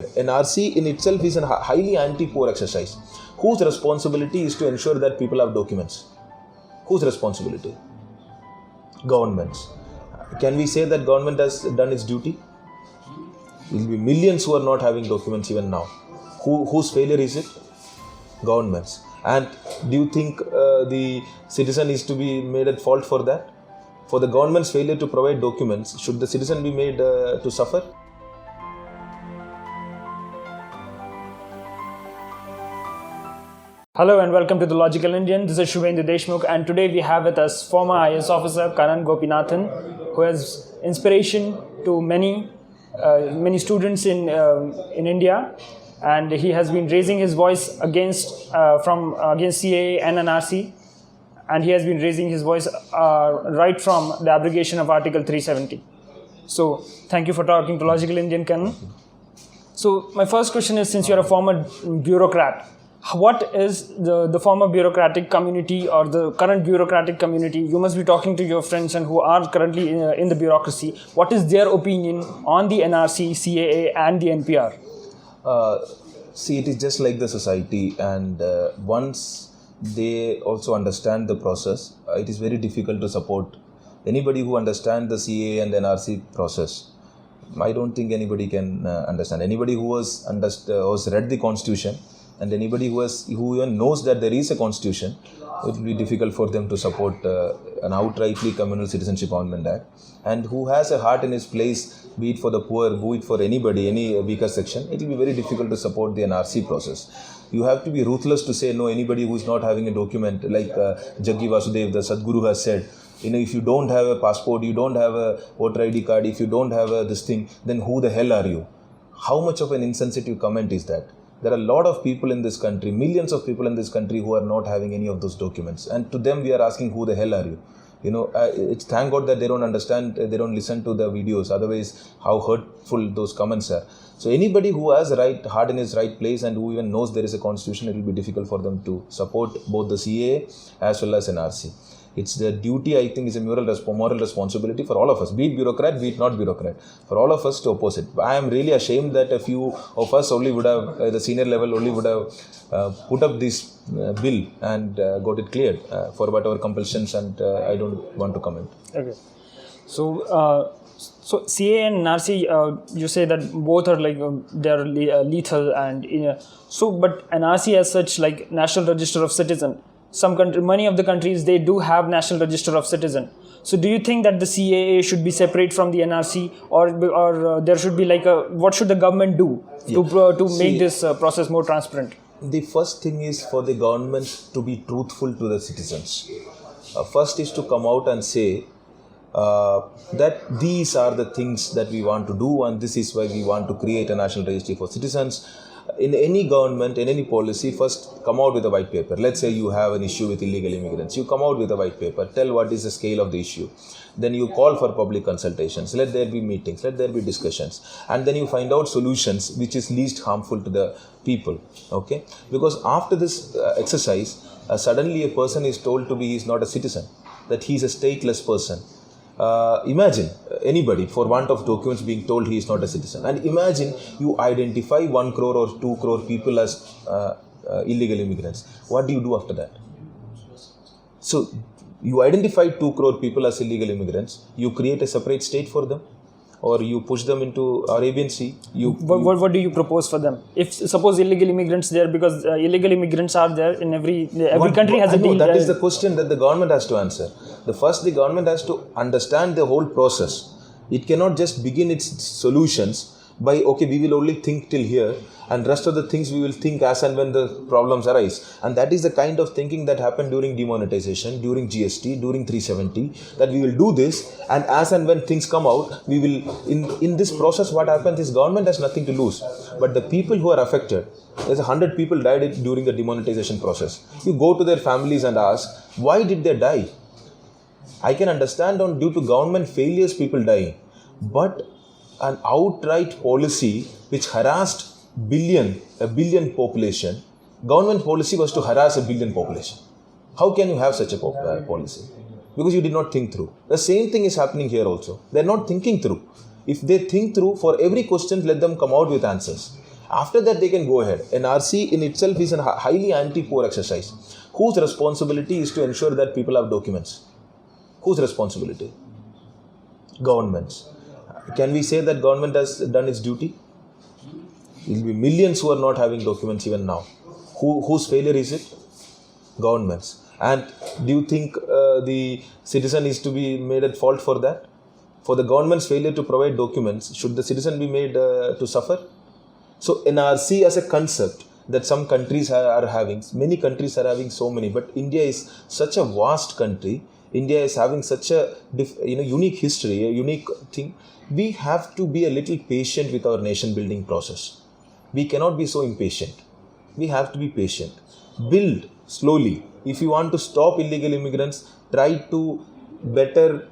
NRC in itself is a highly anti-poor exercise. Whose responsibility is to ensure that people have documents? Whose responsibility? Government's. Can we say that government has done its duty? There will be millions who are not having documents even now. Whose failure is it? Government's. And do you think the citizen is to be made at fault for that? For the government's failure to provide documents, should the citizen be made to suffer? Hello and welcome to The Logical Indian. This is Shubhendu Deshmukh, and today we have with us former IAS officer Kannan Gopinathan, who has inspiration to many students in India, and he has been raising his voice against CAA and NRC, and he has been raising his voice right from the abrogation of Article 370. So thank you for talking to Logical Indian, Kannan. So my first question is, since you are a former bureaucrat, what is the former bureaucratic community or the current bureaucratic community? You must be talking to your friends and who are currently in the bureaucracy. What is their opinion on the NRC, CAA and the NPR? See, it is just like the society, and once they also understand the process, it is very difficult to support anybody who understands the CAA and NRC process. I don't think anybody can understand. Anybody who has read the constitution, and anybody who even knows that there is a constitution, it will be difficult for them to support an outrightly communal citizenship amendment act. And who has a heart in his place, be it for the poor, be it for anybody, any weaker section, it will be very difficult to support the NRC process. You have to be ruthless to say no. Anybody who is not having a document, like Jaggi Vasudev, the Sadguru, has said, if you don't have a passport, you don't have a voter ID card, if you don't have this thing, then who the hell are you? How much of an insensitive comment is that? There are a lot of people in this country, millions of people in this country who are not having any of those documents. And to them, we are asking, who the hell are you? It's thank God that they don't understand, they don't listen to the videos. Otherwise, how hurtful those comments are. So anybody who has heart in his right place and who even knows there is a constitution, it will be difficult for them to support both the CAA as well as NRC. It's the duty, I think, is a moral responsibility for all of us, be it bureaucrat, be it not bureaucrat, for all of us to oppose it. I am really ashamed that a few of us only would have, at the senior level, only would have put up this bill and got it cleared for whatever compulsions, and I don't want to comment. Okay. So CAA and NRC, you say that both are they're lethal, and but NRC as such, like National Register of Citizen. Many of the countries, they do have National Register of Citizen. So do you think that the CAA should be separate from the NRC, or there should be what should the government do to make this process more transparent? The first thing is for the government to be truthful to the citizens. First is to come out and say that these are the things that we want to do, and this is why we want to create a National Registry for Citizens. In any government, in any policy, first come out with a white paper. Let's say you have an issue with illegal immigrants. You come out with a white paper, tell what is the scale of the issue. Then you call for public consultations. Let there be meetings, let there be discussions. And then you find out solutions which is least harmful to the people. Okay? Because after this exercise, suddenly a person is told to be, he is not a citizen, that he is a stateless person. Imagine anybody, for want of documents, being told he is not a citizen. And imagine you identify 1 crore or 2 crore people as illegal immigrants. What do you do after that? So you identify 2 crore people as illegal immigrants. You create a separate state for them, or you push them into Arabian Sea. What do you propose for them? If suppose illegal immigrants there, because illegal immigrants are there in every country has a deal. That is the question that the government has to answer. The government has to understand the whole process. It cannot just begin its solutions by, okay, we will only think till here, and rest of the things we will think as and when the problems arise. And that is the kind of thinking that happened during demonetization, during GST, during 370, that we will do this, and as and when things come out, we will, in this process, what happens is government has nothing to lose. But the people who are affected, there's 100 people died during the demonetization process. You go to their families and ask, why did they die? I can understand due to government failures people dying, but an outright policy which harassed a billion population, government policy was to harass a billion population. How can you have such a policy? Because you did not think through. The same thing is happening here also. They are not thinking through. If they think through, for every question, let them come out with answers. After that, they can go ahead. NRC in itself is a highly anti-poor exercise. Whose responsibility is to ensure that people have documents? Whose responsibility? Government's. Can we say that government has done its duty? There will be millions who are not having documents even now. Whose failure is it? Government's. And do you think the citizen is to be made at fault for that? For the government's failure to provide documents, should the citizen be made to suffer? So NRC as a concept that some countries are having, many countries are having so many, but India is such a vast country. India is having such a unique history, a unique thing. We have to be a little patient with our nation building process. We cannot be so impatient. We have to be patient. Build slowly. If you want to stop illegal immigrants, try to better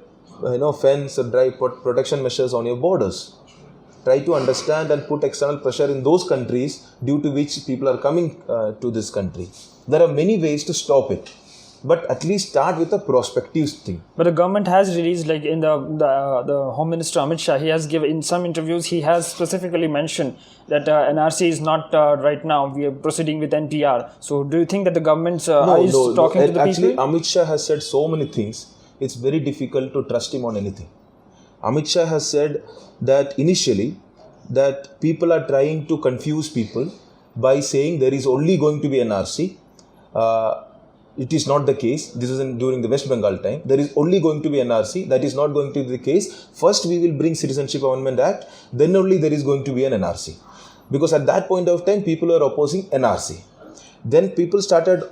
fence or try put protection measures on your borders. Try to understand and put external pressure in those countries due to which people are coming to this country. There are many ways to stop it. But at least start with a prospective thing. But the government has released, like in the Home Minister Amit Shah, he has given in some interviews, he has specifically mentioned that NRC is not right now. We are proceeding with NPR. So, do you think that the government is talking to the actually, people? Amit Shah has said so many things. It's very difficult to trust him on anything. Amit Shah has said that initially that people are trying to confuse people by saying there is only going to be NRC. It is not the case. This is during the West Bengal time. There is only going to be NRC. That is not going to be the case. First, we will bring Citizenship Amendment Act. Then only there is going to be an NRC. Because at that point of time, people were opposing NRC. Then people started,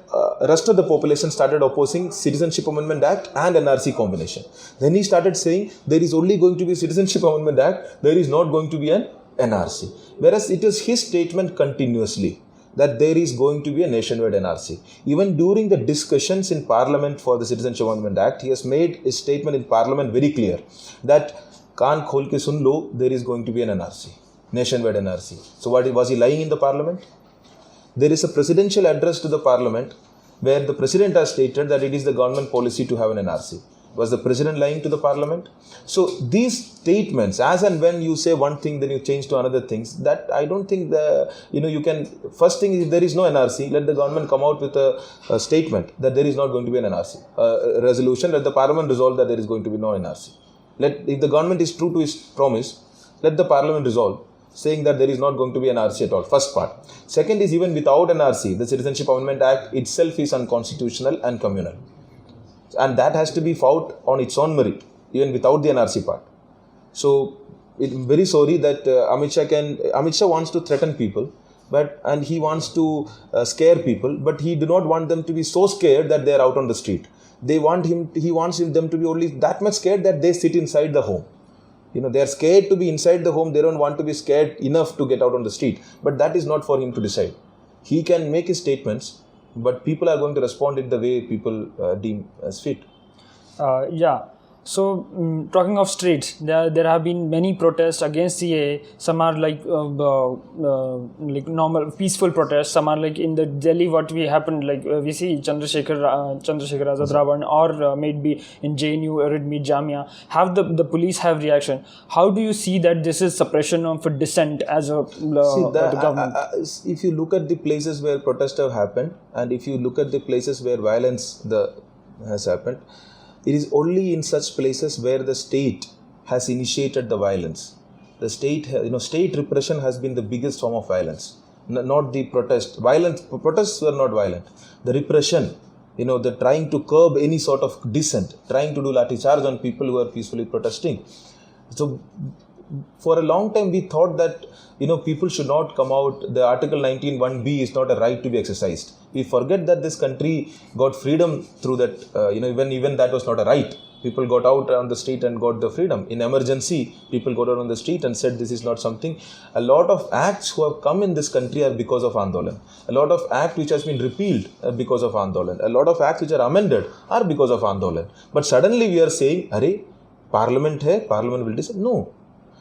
rest of the population started opposing Citizenship Amendment Act and NRC combination. Then he started saying there is only going to be Citizenship Amendment Act. There is not going to be an NRC. Whereas it is his statement continuously that there is going to be a nationwide NRC. Even during the discussions in Parliament for the Citizenship Amendment Act, he has made a statement in Parliament very clear that Kaan khol ke sun lo, there is going to be an NRC, nationwide NRC. So what was he lying in the Parliament? There is a presidential address to the Parliament where the President has stated that it is the government policy to have an NRC. Was the President lying to the Parliament? So these statements, as and when you say one thing, then you change to another things, that I don't think you can, first thing is if there is no NRC, let the government come out with a statement that there is not going to be an NRC. A resolution, let the Parliament resolve that there is going to be no NRC. If the government is true to its promise, let the Parliament resolve saying that there is not going to be an NRC at all. First part. Second is even without NRC, the Citizenship Amendment Act itself is unconstitutional and communal. And that has to be fought on its own merit, even without the NRC part. So, I'm very sorry that Amit Shah wants to threaten people, and he wants to scare people, but he do not want them to be so scared that they are out on the street. He wants them to be only that much scared that they sit inside the home. They are scared to be inside the home. They don't want to be scared enough to get out on the street. But that is not for him to decide. He can make his statements, but people are going to respond in the way people deem as fit. So, talking of streets, there have been many protests against CAA. Some are like normal, peaceful protests. Some are like in the Delhi, what we happened, like we see Chandrasekhar Azad Ravan, or maybe in JNU, Red Meet Jamia. Have the police have reaction? How do you see that this is suppression of dissent as the government? If you look at the places where protests have happened, and if you look at the places where violence has happened, it is only in such places where the state has initiated the violence. The state repression has been the biggest form of violence, not the protest. Protests were not violent. The repression, the trying to curb any sort of dissent, trying to do lathi charge on people who are peacefully protesting. So, for a long time we thought that people should not come out. The Article 19(1)(b) is not a right to be exercised. We forget that this country got freedom through that. Even that was not a right. People got out on the street and got the freedom. In emergency, people got out on the street and said this is not something. A lot of acts who have come in this country are because of Andolan. A lot of acts which has been repealed are because of Andolan. A lot of acts which are amended are because of Andolan. But suddenly we are saying, Parliament will decide. No.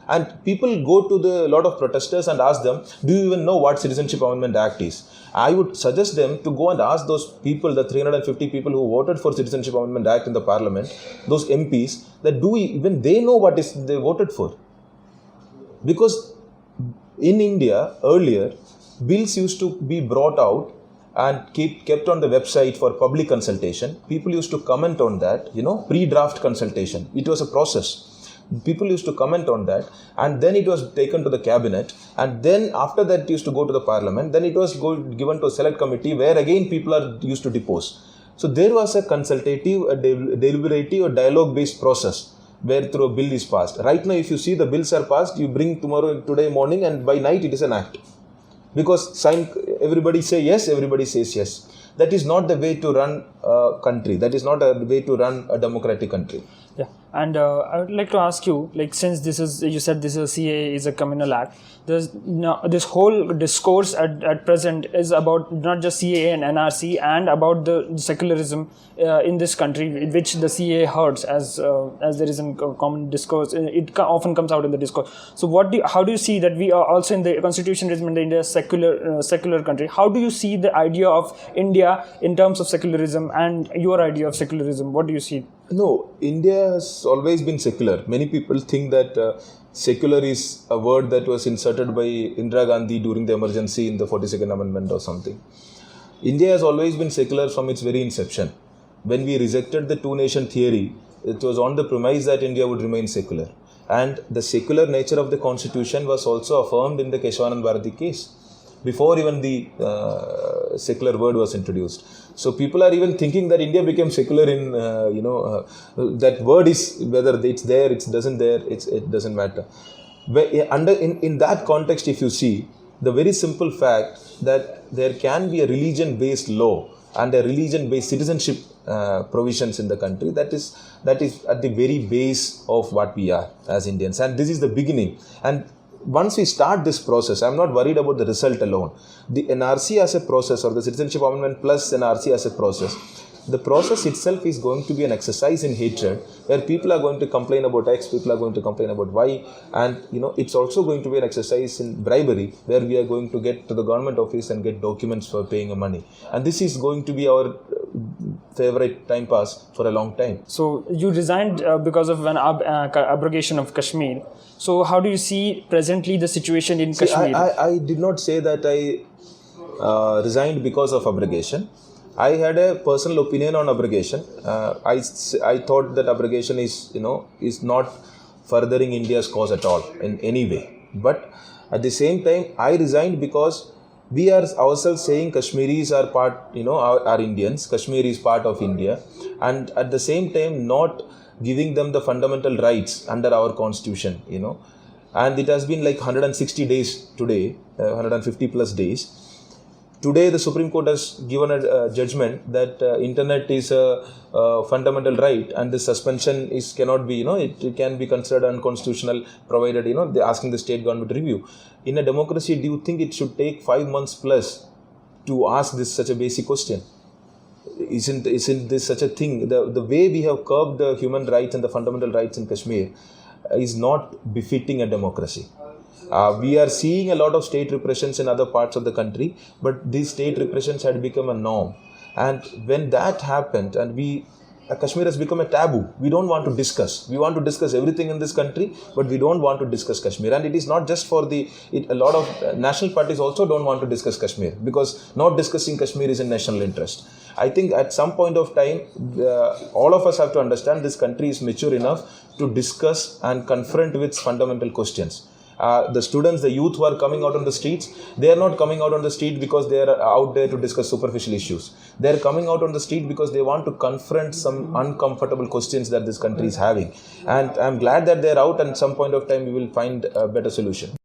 And people go to a lot of protesters and ask them, do you even know what Citizenship Amendment Act is? I would suggest them to go and ask those people, the 350 people who voted for Citizenship Amendment Act in the Parliament, those MPs, that even they know what they voted for? Because In India, earlier, bills used to be brought out and kept on the website for public consultation. People used to comment on that, pre-draft consultation. It was a process. People used to comment on that, and then it was taken to the cabinet, and then after that it used to go to the parliament, then it was given to a select committee where again people are used to depose. So there was a consultative, a deliberative, a dialogue-based process where through a bill is passed. Right now, if you see the bills are passed, you bring today morning, and by night it is an act. Because everybody say yes, everybody says yes. That is not the way to run a country. That is not a way to run a democratic country. Yeah, and I would like to ask you, since you said this is CAA is a communal act, this whole discourse at present is about not just CAA and NRC and about the secularism in this country, which the CAA hurts as there is a common discourse. It often comes out in the discourse. So how do you see that we are also in the constitution regime in India secular country? How do you see the idea of India in terms of secularism and your idea of secularism? What do you see? No, India has always been secular. Many people think that secular is a word that was inserted by Indira Gandhi during the emergency in the 42nd Amendment or something. India has always been secular from its very inception. When we rejected the two-nation theory, it was on the premise that India would remain secular. And the secular nature of the constitution was also affirmed in the Keshavanand Bharati case, before even the secular word was introduced. So people are even thinking that India became secular in, that word is, whether it's there, it doesn't matter. But in that context, if you see, the very simple fact that there can be a religion-based law and a religion-based citizenship provisions in the country, that is at the very base of what we are as Indians. And this is the beginning. And once we start this process, I'm not worried about the result alone. The NRC as a process, or the Citizenship Amendment plus NRC as a process, the process itself is going to be an exercise in hatred, where people are going to complain about X, people are going to complain about Y, and it's also going to be an exercise in bribery, where we are going to get to the government office and get documents for paying money. And this is going to be our favorite time pass for a long time. So you resigned because of an abrogation of Kashmir. So how do you see presently the situation in Kashmir? I did not say that I resigned because of abrogation. I had a personal opinion on abrogation. I thought that abrogation is not furthering India's cause at all in any way. But at the same time, I resigned because we are ourselves saying Kashmiris are part, are Indians. Kashmir is part of India, and at the same time not giving them the fundamental rights under our constitution. And it has been like 160 days today, 150 plus days. Today, the Supreme Court has given a judgment that internet is a fundamental right, and the suspension cannot be, it can be considered unconstitutional, provided, they're asking the state government to review. In a democracy, do you think it should take 5 months plus to ask such a basic question? Isn't this such a thing? The way we have curbed the human rights and the fundamental rights in Kashmir is not befitting a democracy. We are seeing a lot of state repressions in other parts of the country, but these state repressions had become a norm. And when that happened, and Kashmir has become a taboo. We don't want to discuss. We want to discuss everything in this country, but we don't want to discuss Kashmir. And it is not just for a lot of national parties also don't want to discuss Kashmir, because not discussing Kashmir is in national interest. I think at some point of time, all of us have to understand this country is mature enough to discuss and confront with its fundamental questions. The students, the youth who are coming out on the streets, they are not coming out on the street because they are out there to discuss superficial issues. They are coming out on the street because they want to confront some uncomfortable questions that this country is having. And I'm glad that they are out, and at some point of time we will find a better solution.